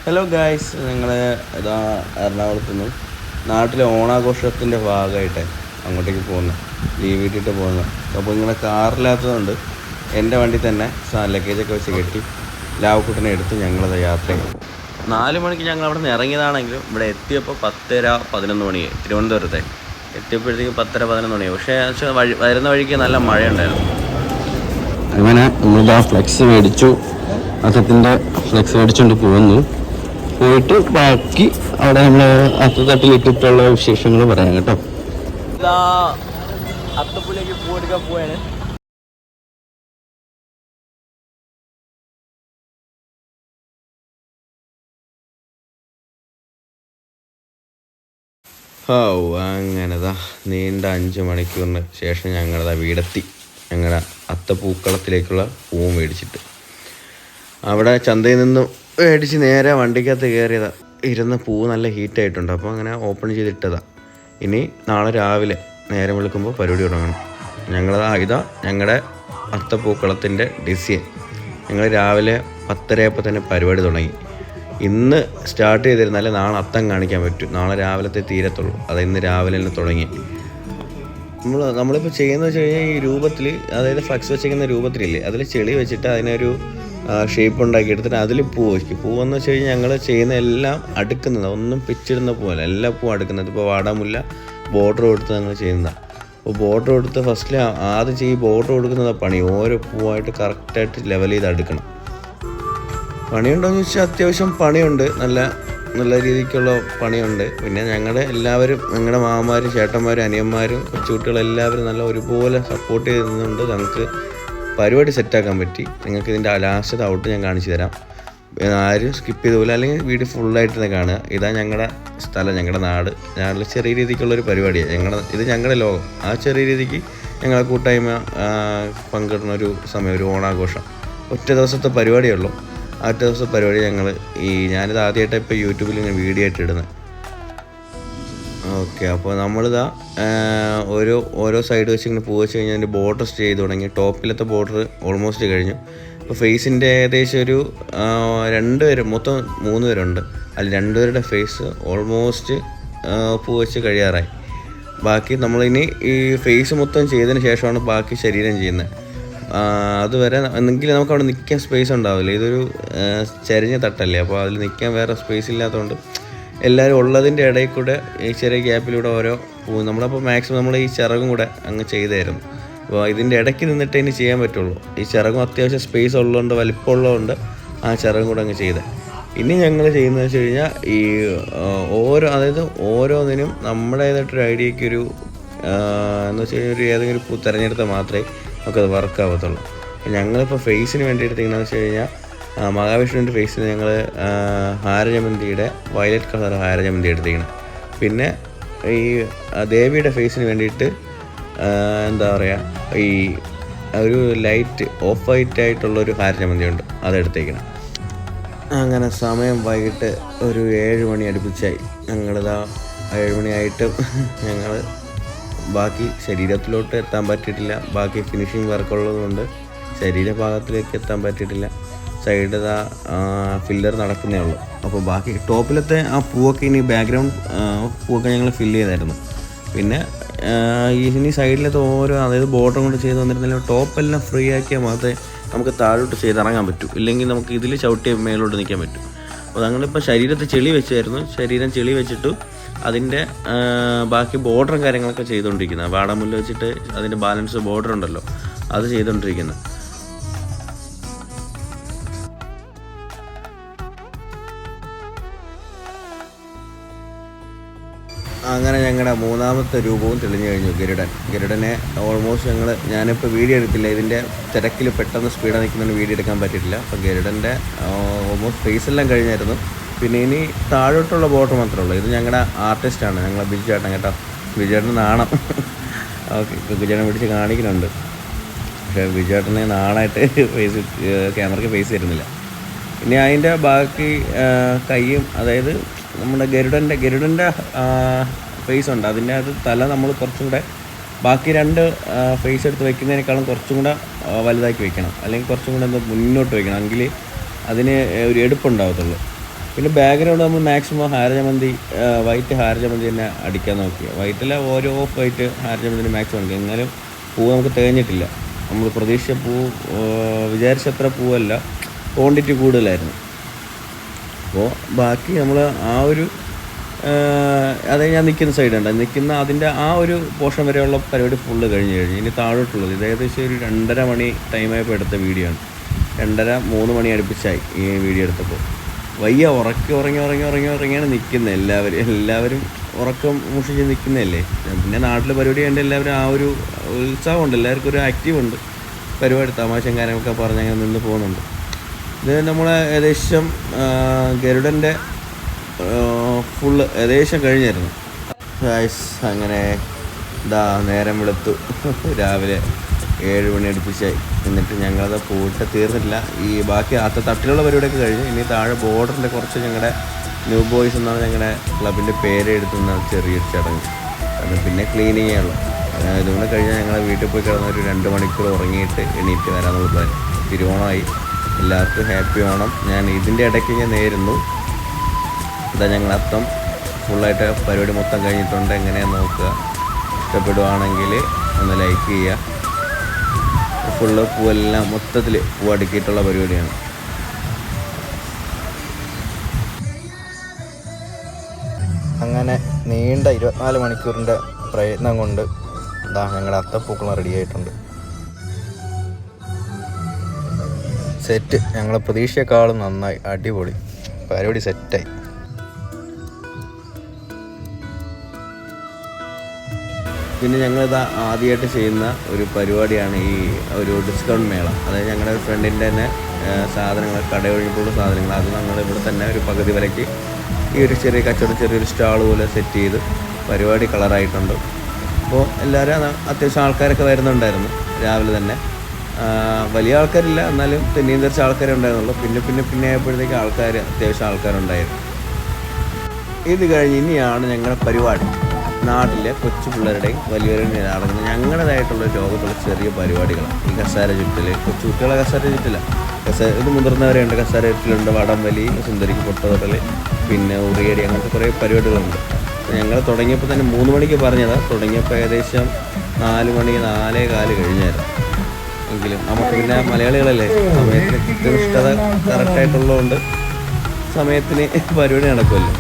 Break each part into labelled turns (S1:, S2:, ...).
S1: Hello guys, ഞങ്ങൾ ഇതാ എറണാകുളത്ത് നിന്ന് നാട്ടിലെ ഓണാഘോഷത്തിൻ്റെ ഭാഗമായിട്ട് അങ്ങോട്ടേക്ക് പോകുന്നു, ലീവ് കിട്ടിയിട്ട് പോകുന്നു. അപ്പോൾ ഇങ്ങനെ കാറില്ലാത്തതുകൊണ്ട് എൻ്റെ വണ്ടി തന്നെ ലഗേജൊക്കെ വെച്ച് കെട്ടി ലാവക്കുട്ടനെ എടുത്ത് ഞങ്ങളത് യാത്രയ്ക്ക് പോകും. 4 മണിക്ക് ഞങ്ങൾ അവിടെ നിന്ന് ഇറങ്ങിയതാണെങ്കിലും ഇവിടെ എത്തിയപ്പോൾ 10:11 മണിയായി. തിരുവനന്തപുരത്തെ എത്തിയപ്പോഴത്തേക്ക് 10:11 മണിയായി. പക്ഷേ വരുന്ന വഴിക്ക് നല്ല മഴയുണ്ടായിരുന്നു. അങ്ങനെ നമ്മളിതാ ഫ്ലെക്സ് മേടിച്ചു, അത്തത്തിൻ്റെ ഫ്ലെക്സ് മേടിച്ചുകൊണ്ട് പോയിട്ട് ബാക്കി അവിടെ നമ്മൾ അത്തത്തട്ടിലിട്ടിട്ടുള്ള വിശേഷങ്ങൾ പറയാം കേട്ടോ. ഇതാ അത്തപ്പൂലേക്ക് പൂവെടുക്കാൻ പോവാണ്. അങ്ങനെതാ നീണ്ട 5 മണിക്കൂറിന് ശേഷം ഞങ്ങളതാ വീടെത്തി. ഞങ്ങളുടെ അത്തപ്പൂക്കളത്തിലേക്കുള്ള പൂവും മേടിച്ചിട്ട് അവിടെ ചന്തയിൽ നിന്നും മേടിച്ച് നേരെ വണ്ടിക്കകത്ത് കയറിയതാണ്. ഇരുന്ന പൂ നല്ല ഹീറ്റായിട്ടുണ്ട്, അപ്പോൾ അങ്ങനെ ഓപ്പൺ ചെയ്തിട്ടതാണ്. ഇനി നാളെ രാവിലെ നേരം വിളിക്കുമ്പോൾ പരിപാടി തുടങ്ങണം. ഇതാ ഞങ്ങളുടെ അത്തപ്പൂക്കളത്തിൻ്റെ ഡിസൈൻ. ഞങ്ങൾ രാവിലെ 10:30 തന്നെ പരിപാടി തുടങ്ങി. ഇന്ന് സ്റ്റാർട്ട് ചെയ്തിരുന്നാലേ നാളെ അത്തം കാണിക്കാൻ പറ്റും. നാളെ രാവിലത്തെ തീരത്തുള്ളൂ. അത് ഇന്ന് രാവിലെ തന്നെ തുടങ്ങി. നമ്മളിപ്പോൾ ചെയ്യുന്നത് വെച്ച് കഴിഞ്ഞാൽ ഈ രൂപത്തിൽ, അതായത് ഫ്ലക്സ് വെച്ചിരിക്കുന്ന രൂപത്തിലില്ലേ, അതിൽ ചെളി വെച്ചിട്ട് അതിനൊരു ഷേപ്പ് ഉണ്ടാക്കി എടുത്തിട്ട് അതിൽ പൂ വയ്ക്കും. പൂവെന്ന് വെച്ച് കഴിഞ്ഞാൽ ഞങ്ങൾ ചെയ്യുന്ന എല്ലാം അടുക്കുന്നത്, ഒന്നും പിച്ചിടുന്ന പോലെ എല്ലാ പൂവും അടുക്കുന്നത്. ഇപ്പോൾ വാടാമുല്ല ബോർഡർ കൊടുത്ത് ഞങ്ങൾ ചെയ്യുന്നതാണ്. അപ്പോൾ ബോർഡർ കൊടുത്ത് ഫസ്റ്റിൽ ആദ്യം ഈ ബോർഡർ കൊടുക്കുന്നതാണ് പണി. ഓരോ പൂവായിട്ട് കറക്റ്റായിട്ട് ലെവൽ ചെയ്ത് അടുക്കണം. പണിയുണ്ടോയെന്ന് ചോദിച്ചാൽ അത്യാവശ്യം പണിയുണ്ട്, നല്ല രീതിക്കുള്ള പണിയുണ്ട്. പിന്നെ ഞങ്ങളുടെ മാമാരും ചേട്ടന്മാരും അനിയന്മാരും കൊച്ചുകുട്ടികളെല്ലാവരും നല്ല ഒരുപോലെ സപ്പോർട്ട് ചെയ്യുന്നുണ്ട്. ഞങ്ങൾക്ക് പരിപാടി സെറ്റാക്കാൻ പറ്റി. നിങ്ങൾക്ക് ഇതിൻ്റെ ലാസ്റ്റ് ഔട്ട് ഞാൻ കാണിച്ചു തരാം. ആരും സ്കിപ്പ് ചെയ്ത പോലെ, അല്ലെങ്കിൽ വീഡിയോ ഫുള്ളായിട്ട് തന്നെ കാണുക. ഇതാ ഞങ്ങളുടെ സ്ഥലം, ഞങ്ങളുടെ നാട്ടിൽ ചെറിയ രീതിക്കുള്ളൊരു പരിപാടിയാണ്. ഇത് ഞങ്ങളുടെ ലോകം. ആ ചെറിയ രീതിക്ക് ഞങ്ങളെ കൂട്ടായ്മ പങ്കിടുന്ന ഒരു സമയം, ഒരു ഓണാഘോഷം. ഒറ്റ ദിവസത്തെ പരിപാടിയുള്ളൂ. ആ ഒറ്റ ദിവസത്തെ പരിപാടി ഞാനിത് ആദ്യമായിട്ട് ഇപ്പോൾ യൂട്യൂബിൽ ഇങ്ങനെ വീഡിയോ ആയിട്ട് ഇടുന്നത്. ഓക്കെ, അപ്പോൾ നമ്മളിതാ ഓരോ സൈഡ് വെച്ച് ഇങ്ങനെ പൂ വെച്ച് കഴിഞ്ഞാൽ അതിൻ്റെ ബോർഡർ ചെയ്ത് തുടങ്ങി. ടോപ്പിലത്തെ ബോർഡർ ഓൾമോസ്റ്റ് കഴിഞ്ഞു. അപ്പോൾ ഫേസിൻ്റെ ഏകദേശം ഒരു 2 പേര്, മൊത്തം 3 പേരുണ്ട്. അതിൽ 2 പേരുടെ ഫേസ് ഓൾമോസ്റ്റ് പൂ വെച്ച് കഴിയാറായി. ബാക്കി നമ്മളിനി ഈ ഫേസ് മൊത്തം ചെയ്തതിന് ശേഷമാണ് ബാക്കി ശരീരം ചെയ്യുന്നത്. അതുവരെ എന്നെങ്കിലും നമുക്ക് അവിടെ നിൽക്കാൻ സ്പേസ് ഉണ്ടാവില്ല. ഇതൊരു ചരിഞ്ഞ തട്ടല്ലേ, അപ്പോൾ അതിൽ നിൽക്കാൻ വേറെ സ്പേസ് ഇല്ലാത്തതുകൊണ്ട് എല്ലാവരും ഉള്ളതിൻ്റെ ഇടയിൽ കൂടെ ഈ ചെറിയ ഗ്യാപ്പിലൂടെ ഓരോ നമ്മളപ്പോൾ മാക്സിമം നമ്മൾ ഈ ചിറകും കൂടെ അങ്ങ് ചെയ്തായിരുന്നു. അപ്പോൾ ഇതിൻ്റെ ഇടയ്ക്ക് നിന്നിട്ട് ഇനി ചെയ്യാൻ പറ്റുള്ളൂ. ഈ ചിറകും അത്യാവശ്യം സ്പേസ് ഉള്ളതുകൊണ്ട്, വലിപ്പമുള്ളതുകൊണ്ട് ആ ചിറകും കൂടെ അങ്ങ് ചെയ്തത്. ഇനി ഞങ്ങൾ ചെയ്യുന്നത് വെച്ച് കഴിഞ്ഞാൽ അതായത് ഓരോന്നിനും നമ്മുടേതായിട്ടൊരു ഐഡിയയ്ക്കൊരു എന്ന് വെച്ച് കഴിഞ്ഞാൽ ഏതെങ്കിലും പൂ തിരഞ്ഞെടുത്താൽ മാത്രമേ നമുക്കത് വർക്കാവത്തുള്ളൂ. അപ്പോൾ ഞങ്ങളിപ്പോൾ ഫേസിന് വേണ്ടി എടുത്തിരിക്കുന്നതെന്ന് വെച്ച് കഴിഞ്ഞാൽ മഹാവിഷ്ണുവിൻ്റെ ഫേസിന് ഞങ്ങൾ ഹാരജമന്തിയുടെ വയലറ്റ് കളർ ഹാരജമന്തി എടുത്തിരിക്കണം. പിന്നെ ഈ ദേവിയുടെ ഫേസിന് വേണ്ടിയിട്ട് എന്താ പറയുക, ഈ ഒരു ലൈറ്റ് ഓഫ് വൈറ്റ് ആയിട്ടുള്ളൊരു ഹാരജമന്തി ഉണ്ട്, അതെടുത്തേക്കണം. അങ്ങനെ സമയം വൈകിട്ട് ഒരു 7 മണി അടുപ്പിച്ചായി. ഞങ്ങളിതാ 7 മണിയായിട്ടും ഞങ്ങൾ ബാക്കി ശരീരത്തിലോട്ട് എത്താൻ പറ്റിയിട്ടില്ല. ബാക്കി ഫിനിഷിങ് വർക്കുള്ളതുകൊണ്ട് ശരീരഭാഗത്തിലേക്ക് എത്താൻ പറ്റിയിട്ടില്ല. സൈഡ് ഫില്ലർ നടക്കുന്നേ ഉള്ളൂ. അപ്പോൾ ബാക്കി ടോപ്പിലത്തെ ആ പൂവൊക്കെ ഇനി ബാക്ക്ഗ്രൗണ്ട് പൂവൊക്കെ ഞങ്ങൾ ഫില്ല് ചെയ്തായിരുന്നു. പിന്നെ ഇനി സൈഡിലത്തെ അതായത് ബോർഡർ കൊണ്ട് ചെയ്ത് വന്നിരുന്നാലും ടോപ്പെല്ലാം ഫ്രീ ആക്കിയാൽ മാത്രമേ നമുക്ക് താഴോട്ട് ചെയ്തിറങ്ങാൻ പറ്റൂ. ഇല്ലെങ്കിൽ നമുക്ക് ഇതിൽ ചവിട്ടിയ മേലോട്ട് നിൽക്കാൻ പറ്റും. അപ്പോൾ ഞങ്ങളിപ്പോൾ ശരീരത്തെ ചെളി വെച്ചായിരുന്നു. ശരീരം ചെളി വെച്ചിട്ട് അതിൻ്റെ ബാക്കി ബോർഡറും കാര്യങ്ങളൊക്കെ ചെയ്തുകൊണ്ടിരിക്കുന്നത്. വാടാമുല്ല വെച്ചിട്ട് അതിൻ്റെ ബാലൻസ് ബോർഡർ ഉണ്ടല്ലോ, അത് ചെയ്തുകൊണ്ടിരിക്കുന്നത്. അങ്ങനെ ഞങ്ങളുടെ 3ാമത്തെ രൂപവും തെളിഞ്ഞു കഴിഞ്ഞു. ഗരുഡനെ ഓൾമോസ്റ്റ് ഞാനിപ്പോൾ വീഡിയോ എടുത്തില്ല. ഇതിൻ്റെ തിരക്കിൽ പെട്ടെന്ന് സ്പീഡ് നിൽക്കുന്നതിന് വീഡിയോ എടുക്കാൻ പറ്റിയിട്ടില്ല. അപ്പോൾ ഗരുഡൻ്റെ ഓൾമോസ്റ്റ് ഫേസെല്ലാം കഴിഞ്ഞായിരുന്നു. പിന്നെ ഇനി താഴോട്ടുള്ള ബോർഡർ മാത്രമേ ഉള്ളൂ. ഇത് ഞങ്ങളുടെ ആർട്ടിസ്റ്റാണ്, ഞങ്ങളെ ബിജുചേട്ടൻ കേട്ടോ. ബിജുചേട്ടന് നാണം. ഓക്കെ, ഇപ്പോൾ ബിജുചേട്ടനെ പിടിച്ച് കാണിക്കുന്നുണ്ട്. പക്ഷേ ബിജുചേട്ടനെ നാണായിട്ട് ക്യാമറയ്ക്ക് ഫേസ് തരുന്നില്ല. ഇനി അതിൻ്റെ ബാക്കി കൈയും, അതായത് നമ്മുടെ ഗരുഡൻ്റെ ഫേസ് ഉണ്ട്, അതിൻ്റെ അത് തല നമ്മൾ കുറച്ചും കൂടെ ബാക്കി 2 ഫേസ് എടുത്ത് വയ്ക്കുന്നതിനേക്കാളും കുറച്ചും കൂടെ വലുതാക്കി വെക്കണം. അല്ലെങ്കിൽ കുറച്ചും കൂടെ മുന്നോട്ട് വെക്കണം, എങ്കിൽ അതിന് ഒരു എടുപ്പുണ്ടാകത്തുള്ളൂ. പിന്നെ ബാക്ക്ഗ്രൗണ്ട് നമ്മൾ മാക്സിമം ഹാരജമന്തി വൈറ്റ് ഹാരജമന്തി തന്നെ അടിക്കാൻ നോക്കി. വൈറ്റിലെ ഓരോ ഓഫ് വൈറ്റ് ഹാരജമന്തി മാക്സിമം അടിക്കുക. എന്നാലും പൂ നമുക്ക് തികഞ്ഞിട്ടില്ല. നമ്മൾ പ്രതീക്ഷിച്ച പൂ വിചാരിച്ചത്ര പൂവല്ല, ക്വാണ്ടിറ്റി കൂടുതലായിരുന്നു. അപ്പോൾ ബാക്കി നമ്മൾ ആ ഒരു അത് ഞാൻ നിൽക്കുന്ന സൈഡുണ്ട്, നിൽക്കുന്ന അതിൻ്റെ ആ ഒരു പോർഷൻ വരെയുള്ള പരിപാടി ഫുള്ള് കഴിഞ്ഞ് ഇനി താഴോട്ടുള്ളത് ഇത് ഏകദേശം ഒരു 2:30 മണി ടൈമായപ്പോൾ എടുത്ത വീഡിയോ ആണ്. 2:30-3 മണി അടുപ്പിച്ചായി ഈ വീഡിയോ എടുത്തപ്പോൾ. വയ്യ, ഉറങ്ങിയാണ് നിൽക്കുന്നത് എല്ലാവരും ഉറക്കം മുഷിച്ച് നിൽക്കുന്നതല്ലേ. പിന്നെ നാട്ടിൽ പരിപാടി കണ്ട് എല്ലാവരും ആ ഒരു ഉത്സാഹമുണ്ട്, എല്ലാവർക്കും ഒരു ആക്റ്റീവ് ഉണ്ട്, പരിപാടി തമാശയും കാര്യങ്ങളൊക്കെ പറഞ്ഞ് അങ്ങനെ നിന്ന് പോകുന്നുണ്ട്. ഇത് നമ്മളെ ഏകദേശം ഗരുഡൻ്റെ ഫുള്ള് ഏകദേശം കഴിഞ്ഞായിരുന്നു. അങ്ങനെ നേരം വെളുത്തു, രാവിലെ 7 മണി അടുപ്പിച്ചായി. എന്നിട്ട് ഞങ്ങളത് പോയിട്ട് തീർന്നിട്ടില്ല. ഈ ബാക്കി തട്ടിലുള്ള പരിപാടിയൊക്കെ കഴിഞ്ഞു. ഇനി താഴെ ബോർഡറിൻ്റെ കുറച്ച് ഞങ്ങളുടെ ന്യൂ ബോയ്സ് എന്നാണ് ഞങ്ങളുടെ ക്ലബിൻ്റെ പേര് എഴുതുന്ന ചെറിയൊരു ചടങ്ങ്. അത് പിന്നെ ക്ലീനിങ്ങേ ഉള്ളൂ. ഇതുകൊണ്ട് കഴിഞ്ഞാൽ ഞങ്ങൾ വീട്ടിൽ പോയി കിടന്ന ഒരു 2 മണിക്കൂർ ഉറങ്ങിയിട്ട് എണീറ്റ് വരാമെന്നുള്ള പ്ലാൻ. തിരുവോണമായി, എല്ലാവർക്കും ഹാപ്പി ഓണം. ഞാൻ ഇതിൻ്റെ ഇടയ്ക്ക് ഞാൻ നേരുന്നു. ഞങ്ങൾ അത്തം ഫുള്ളായിട്ട് പരിപാടി മൊത്തം കഴിഞ്ഞിട്ടുണ്ട്. എങ്ങനെയാണെന്ന് നോക്കുക. ഇഷ്ടപ്പെടുവാണെങ്കിൽ ഒന്ന് ലൈക്ക് ചെയ്യുക. ഫുള്ള് പൂവെല്ലാം മൊത്തത്തിൽ പൂവടുക്കിയിട്ടുള്ള പരിപാടിയാണ്.
S2: അങ്ങനെ നീണ്ട 24 മണിക്കൂറിൻ്റെ പ്രയത്നം കൊണ്ട് ഞങ്ങളുടെ അത്തപ്പൂക്കളം റെഡിയായിട്ടുണ്ട്. സെറ്റ് ഞങ്ങളെ പ്രതീക്ഷയെക്കാളും നന്നായി, അടിപൊളി പരിപാടി സെറ്റായി.
S1: പിന്നെ ഞങ്ങളിത് ആദ്യമായിട്ട് ചെയ്യുന്ന ഒരു പരിപാടിയാണ് ഈ ഒരു ഡിസ്കൗണ്ട് മേള. അതായത് ഞങ്ങളുടെ ഫ്രണ്ടിൻ്റെ തന്നെ സാധനങ്ങൾ, കടയൊഴിഞ്ഞിട്ടുള്ള സാധനങ്ങൾ, അത് ഞങ്ങളിവിടെ തന്നെ ഒരു പകുതി വിലയ്ക്ക് ഈ ഒരു ചെറിയ കച്ചവടം, ചെറിയൊരു സ്റ്റാൾ പോലെ സെറ്റ് ചെയ്ത് പരിപാടി കളറായിട്ടുണ്ട്. അപ്പോൾ എല്ലാവരും അത്യാവശ്യം ആൾക്കാരൊക്കെ വരുന്നുണ്ടായിരുന്നു രാവിലെ തന്നെ. വലിയ ആൾക്കാരില്ല, എന്നാലും തെന്നിയും തെറിച്ച ആൾക്കാരെ ഉണ്ടായിരുന്നുള്ളൂ. പിന്നെ ആയപ്പോഴത്തേക്ക് അത്യാവശ്യം ആൾക്കാരുണ്ടായിരുന്നു. ഇത് കഴിഞ്ഞ് ഇനിയാണ് ഞങ്ങളുടെ പരിപാടി. നാട്ടിലെ കൊച്ചു പിള്ളേരുടെയും വലിയവരുടെയും അടങ്ങുന്ന ഞങ്ങളുടേതായിട്ടുള്ള ലോകത്തുള്ള ചെറിയ പരിപാടികളാണ് ഈ കസേര ചുറ്റൽ. കൊച്ചു കുട്ടികളെ കസേര ചുറ്റില്ല, ഇത് മുതിർന്നവരെയുണ്ട്. കസേര ചുറ്റലുണ്ട്, വടംവലി, സുന്ദരിക്ക് പൊട്ടതൊട്ടൽ, പിന്നെ ഉറിയടി, അങ്ങനത്തെ കുറേ പരിപാടികളുണ്ട്. ഞങ്ങൾ തുടങ്ങിയപ്പോൾ തന്നെ 3 മണിക്ക് പറഞ്ഞതാണ്. തുടങ്ങിയപ്പോൾ ഏകദേശം 4 മണി 4:15 കഴിഞ്ഞായിരുന്നു. എങ്കിലും നമുക്ക് പിന്നെ മലയാളികളല്ലേ, സമയത്തിന് കൃത്യനിഷ്ഠത കറക്റ്റായിട്ടുള്ളതുകൊണ്ട് സമയത്തിന് പരിപാടി നടക്കുമല്ലോ.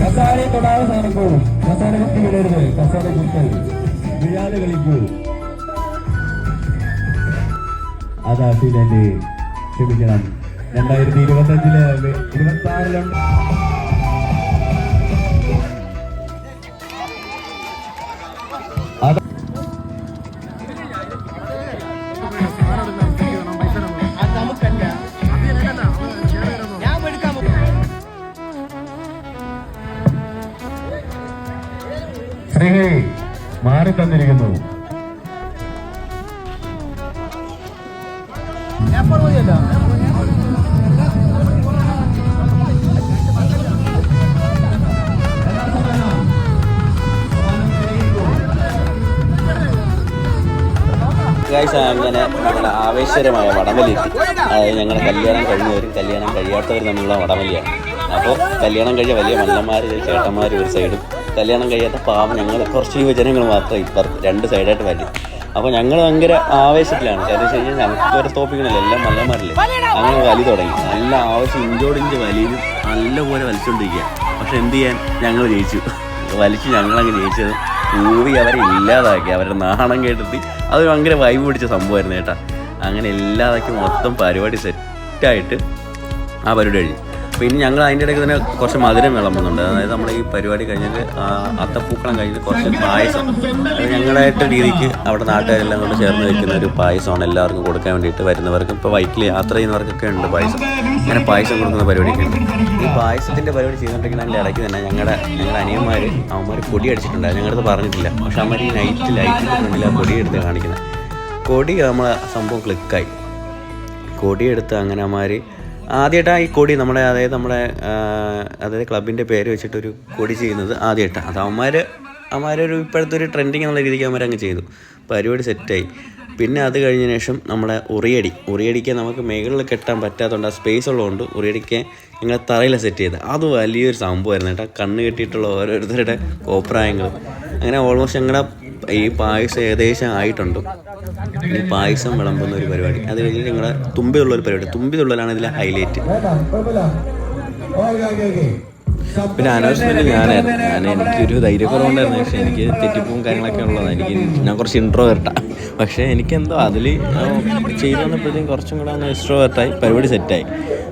S3: കസാര തൊടാതെ സാധനം കസാര കുത്തി വിടരുത്, കസാര കുത്തരുത്, വിഴാതെ കളിക്കൂ. അതാട്ടിലെ ക്ഷമിക്കണം, 2025 26 സ്ത്രീകൾ മാറി തന്നിരിക്കുന്നു.
S1: അങ്ങനെ ഞങ്ങളുടെ ആവേശകരമായ വടംവലിയെത്തി. അതായത് ഞങ്ങളുടെ കല്യാണം കഴിഞ്ഞവരും കല്യാണം കഴിയാത്തവരും തമ്മിലുള്ള വടംവലിയാണ്. അപ്പോൾ കല്യാണം കഴിഞ്ഞ വലിയ മല്ലന്മാർ, ചേട്ടന്മാർ ഒരു സൈഡും, കല്യാണം കഴിയാത്ത പാവം ഞങ്ങൾ കുറച്ച് യുവജനങ്ങൾ മാത്രമേ ഇപ്പുറത്ത് 2 സൈഡായിട്ട് വലിയ. അപ്പോൾ ഞങ്ങൾ ഭയങ്കര ആവേശത്തിലാണ്. കാരണം വെച്ച് കഴിഞ്ഞാൽ ഞങ്ങൾക്ക് വരെ തോപ്പിക്കണല്ലോ, എല്ലാം മല്ലന്മാരല്ലേ. അങ്ങനെ വലി തുടങ്ങി, നല്ല ആവശ്യം ഇഞ്ചോടിഞ്ച് വലിയും നല്ലപോലെ വലിച്ചുകൊണ്ടിരിക്കുക. പക്ഷെ എന്ത് ചെയ്യാൻ, ഞങ്ങൾ ജയിച്ചു. വലിച്ച് ഞങ്ങളങ്ങ് ജയിച്ചത് കൂവി അവരെ ഇല്ലാതാക്കി, അവരുടെ നാണം കേട്ടിട്ട്. അത് ഭയങ്കര വൈബ് പിടിച്ച സംഭവമായിരുന്നു കേട്ടോ. അങ്ങനെ ഇല്ലാതാക്കി മൊത്തം പരിപാടി സെറ്റായിട്ട് ആ പരിപാടി കഴിഞ്ഞു. പിന്നെ ഞങ്ങൾ അതിൻ്റെ ഇടയ്ക്ക് തന്നെ കുറച്ച് മധുരം വിളമ്പുന്നുണ്ട്. അതായത് നമ്മൾ ഈ പരിപാടി കഴിഞ്ഞിട്ട് അത്തപ്പൂക്കളം കഴിഞ്ഞിട്ട് കുറച്ച് പായസം, അത് ഞങ്ങളായിട്ട് രീതിക്ക് അവിടെ നാട്ടുകാരെല്ലാം കൊണ്ട് ചേർന്ന് വെക്കുന്ന ഒരു പായസമാണ് എല്ലാവർക്കും കൊടുക്കാൻ വേണ്ടിയിട്ട്. വരുന്നവർക്കും ഇപ്പോൾ വൈറ്റിൽ യാത്ര ചെയ്യുന്നവർക്കൊക്കെ ഉണ്ട് പായസം. അങ്ങനെ പായസം കൊടുക്കുന്ന പരിപാടിയൊക്കെ ഉണ്ട്. ഈ പായസത്തിൻ്റെ പരിപാടി ചെയ്തിട്ടുണ്ടെങ്കിൽ അതിൻ്റെ ഇടയ്ക്ക് തന്നെ ഞങ്ങളുടെ അവന്മാർ പൊടി അടിച്ചിട്ടുണ്ടായിരുന്നു. ഞങ്ങളത് പറഞ്ഞിട്ടില്ല, പക്ഷെ അവന്മാർ ഈ ലൈറ്റിൻ്റെ ഫ്രണ്ടിൽ ആ പൊടി എടുത്ത് കാണിക്കുന്നത്. കൊടി നമ്മളെ സംഭവം ക്ലിക്കായി. കൊടിയെടുത്ത് അങ്ങനെ അമ്മമാർ ആദ്യമായിട്ടാണ് ഈ കൊടി അതായത് ക്ലബിൻ്റെ പേര് വെച്ചിട്ടൊരു കൊടി ചെയ്യുന്നത് ആദ്യമായിട്ടാണ്. അത് അവന്മാരൊരു ഇപ്പോഴത്തെ ഒരു ട്രെൻഡിങ് എന്നുള്ള രീതിക്ക് അവന്മാരങ്ങ് ചെയ്തു. പരിപാടി സെറ്റായി. പിന്നെ അത് കഴിഞ്ഞ ശേഷം നമ്മുടെ ഉറിയടിക്ക് നമുക്ക് മേകളിൽ കെട്ടാൻ പറ്റാത്തതുകൊണ്ട് ആ സ്പേസ് ഉള്ളതുകൊണ്ട് ഉറിയടിക്ക് ഞങ്ങൾ തറയിൽ സെറ്റ് ചെയ്ത് അത് വലിയൊരു സംഭവമായിരുന്നു കേട്ടോ. കണ്ണ് കെട്ടിയിട്ടുള്ള ഓരോരുത്തരുടെ കോപ്രായങ്ങൾ. അങ്ങനെ ഓൾമോസ്റ്റ് ഞങ്ങളുടെ ഈ പായസം ഏകദേശം ആയിട്ടുണ്ട്. ഈ പായസം വിളമ്പുന്ന ഒരു പരിപാടി, അത് കഴിഞ്ഞിട്ട് ഞങ്ങളുടെ തുമ്പിതുള്ളൊരു പരിപാടി. തുമ്പിതുള്ളലാണ് ഇതിലെ ഹൈലൈറ്റ്. പിന്നെ അനൗൺസ്മെൻറ്റ് ഞാനായിരുന്നു. എനിക്കൊരു ധൈര്യക്കുറവുണ്ടായിരുന്നു. പക്ഷേ എനിക്ക് തെറ്റിപ്പും കാര്യങ്ങളൊക്കെ ഉള്ളതാണ്. ഞാൻ കുറച്ച് ഇൻട്രോവേർട്ടാണ്. പക്ഷേ എനിക്കെന്തോ അതിൽ ചെയ്തു വന്നപ്പോഴത്തേക്കും കുറച്ചും കൂടെ ഒന്ന് എക്സ്ട്രോവേർട്ടായി. പരിപാടി സെറ്റായി.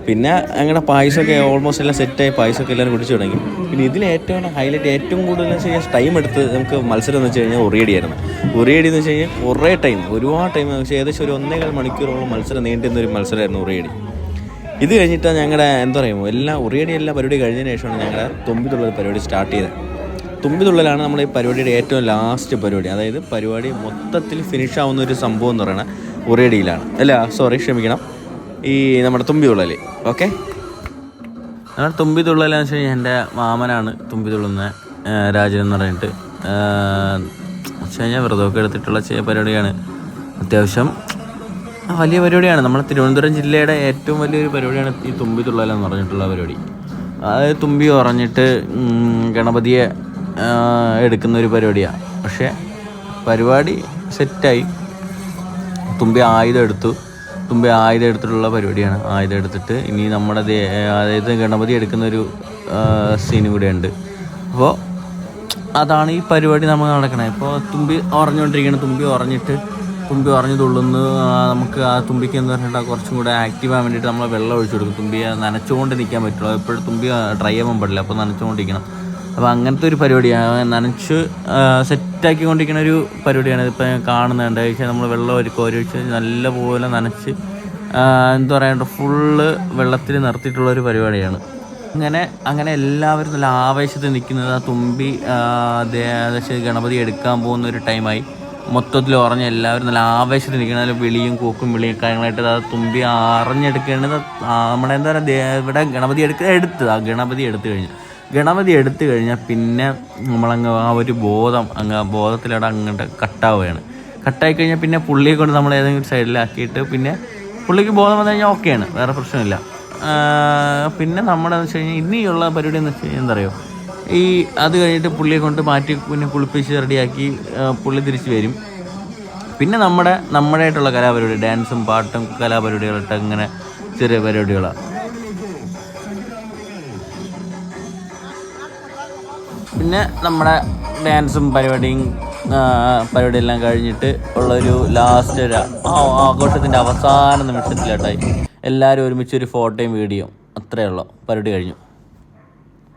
S1: പിന്നെ അങ്ങനെ പായസമൊക്കെ ഓൾമോസ്റ്റ് എല്ലാം സെറ്റായി. പായസമൊക്കെ എല്ലാവരും കുടിച്ചു തുടങ്ങി. പിന്നെ ഇതിൽ ഏറ്റവും ഹൈലൈറ്റ്, ഏറ്റവും കൂടുതൽ ചെയ്യാൻ ടൈം എടുത്ത് നമുക്ക് മത്സരം എന്ന് വെച്ച് കഴിഞ്ഞാൽ ഉറിയടിയായിരുന്നു. ഉറിയടി എന്ന് വെച്ച് കഴിഞ്ഞാൽ കുറേ ടൈം, ഒരുപാട് ടൈം, പക്ഷേ ഏകദേശം ഒരു 1.25 മണിക്കൂറോളം മത്സരം നീണ്ടുന്നൊരു മത്സരമായിരുന്നു ഉറിയടി. ഇത് കഴിഞ്ഞിട്ടാണ് ഞങ്ങളുടെ എന്താ പറയുമോ ഉറിയടി എല്ലാ പരിപാടി കഴിഞ്ഞതിന് ശേഷമാണ് ഞങ്ങളുടെ തുമ്പിതുള്ളൽ പരിപാടി സ്റ്റാർട്ട് ചെയ്തത്. തുമ്പിതുള്ളലാണ് നമ്മുടെ ഈ പരിപാടിയുടെ ഏറ്റവും ലാസ്റ്റ് പരിപാടി. അതായത് പരിപാടി മൊത്തത്തിൽ ഫിനിഷ് ആവുന്ന ഒരു സംഭവം എന്ന് പറയുന്നത് ഉറിയടിയിലാണ്. ക്ഷമിക്കണം, ഈ നമ്മുടെ തുമ്പിതുള്ളൽ. ഓക്കെ, നമ്മുടെ തുമ്പിതുള്ളലെന്ന് വെച്ച് കഴിഞ്ഞാൽ എൻ്റെ മാമനാണ് തുമ്പിതുള്ളുന്ന രാജൻ എന്ന് പറഞ്ഞിട്ട്. വെച്ച് കഴിഞ്ഞാൽ വ്രതമൊക്കെ എടുത്തിട്ടുള്ള പരിപാടിയാണ്. അത്യാവശ്യം വലിയ പരിപാടിയാണ്. നമ്മുടെ തിരുവനന്തപുരം ജില്ലയുടെ ഏറ്റവും വലിയൊരു പരിപാടിയാണ് ഈ തുമ്പിതുള്ളലെന്ന് പറഞ്ഞിട്ടുള്ള പരിപാടി. അതായത് തുമ്പി ഉറഞ്ഞിട്ട് ഗണപതിയെ എടുക്കുന്ന ഒരു പരിപാടിയാണ്. പക്ഷേ പരിപാടി സെറ്റായി. തുമ്പി ആയുധം എടുത്തിട്ടുള്ള പരിപാടിയാണ്. ആയുധം എടുത്തിട്ട് ഇനി നമ്മുടെ അതായത് ഗണപതി എടുക്കുന്നൊരു സീനും കൂടെ ഉണ്ട്. അപ്പോൾ അതാണ് ഈ പരിപാടി നമ്മൾ നടക്കണത്. ഇപ്പോൾ തുമ്പി ഉറഞ്ഞുകൊണ്ടിരിക്കണം. തുമ്പി ഉറഞ്ഞു തുള്ളുന്നു. നമുക്ക് ആ തുമ്പിക്ക് എന്ന് പറഞ്ഞിട്ട് കുറച്ചും കൂടെ ആക്റ്റീവ് ആകാൻ വേണ്ടിയിട്ട് നമ്മൾ വെള്ളം ഒഴിച്ചു കൊടുക്കും. തുമ്പിയെ നനച്ചുകൊണ്ട് നിൽക്കാൻ പറ്റുള്ളൂ. എപ്പോഴും തുമ്പി ഡ്രൈ ആവാൻ പാടില്ല. അപ്പോൾ നനച്ചുകൊണ്ടിരിക്കണം. അപ്പോൾ അങ്ങനത്തെ ഒരു പരിപാടിയാണ്. നനച്ച് സെറ്റാക്കിക്കൊണ്ടിരിക്കുന്ന ഒരു പരിപാടിയാണ്. ഇതിപ്പോൾ കാണുന്നുണ്ട്. പക്ഷേ നമ്മൾ വെള്ളം ഒഴിച്ച് നല്ലപോലെ നനച്ച് എന്താ പറയുക ഫുള്ള് വെള്ളത്തിൽ നിർത്തിയിട്ടുള്ളൊരു പരിപാടിയാണ്. അങ്ങനെ എല്ലാവരും നല്ല ആവേശത്തിൽ നിൽക്കുന്നത് ആ തുമ്പി ഗണപതി എടുക്കാൻ പോകുന്ന ഒരു ടൈമായി. മൊത്തത്തിൽ ഉറഞ്ഞ് എല്ലാവരും നല്ല ആവേശത്തിൽ നിൽക്കുന്നത്. നല്ല വിളിയും കാര്യങ്ങളായിട്ട് ആ തുമ്പി അറിഞ്ഞെടുക്കേണ്ടത് നമ്മുടെ എന്താ പറയുക ഇവിടെ ഗണപതി എടുത്തു കഴിഞ്ഞാൽ പിന്നെ നമ്മളങ്ങ് ആ ഒരു ബോധത്തിലവിടെ അങ്ങോട്ട് കട്ടാവുകയാണ്. കട്ടായി കഴിഞ്ഞാൽ പിന്നെ പുള്ളിയെ കൊണ്ട് നമ്മൾ ഏതെങ്കിലും സൈഡിലാക്കിയിട്ട് പിന്നെ പുള്ളിക്ക് ബോധം വന്നു കഴിഞ്ഞാൽ ഓക്കെയാണ്, വേറെ പ്രശ്നമില്ല. പിന്നെ നമ്മുടെ എന്ന് വെച്ച് കഴിഞ്ഞാൽ ഇനിയുള്ള പരിപാടി എന്ന് വെച്ച് കഴിഞ്ഞാൽ എന്താ പറയുക, അത് കഴിഞ്ഞിട്ട് പുള്ളിയെ കൊണ്ട് മാറ്റി പിന്നെ കുളിപ്പിച്ച് റെഡിയാക്കി പുള്ളി തിരിച്ച് വരും. പിന്നെ നമ്മുടെയായിട്ടുള്ള കലാപരിപാടി, ഡാൻസും പാട്ടും കലാപരിപാടികളിട്ട് അങ്ങനെ ചെറിയ പരിപാടികളാണ്. പിന്നെ നമ്മുടെ ഡാൻസും പരിപാടിയെല്ലാം കഴിഞ്ഞിട്ട് ഉള്ളൊരു ലാസ്റ്റ് ആഘോഷത്തിൻ്റെ അവസാന നിമിഷത്തിലായിട്ടായി എല്ലാവരും ഒരുമിച്ചൊരു ഫോട്ടോയും വീഡിയോയും അത്രയേ ഉള്ളൂ. പരിപാടി കഴിഞ്ഞു.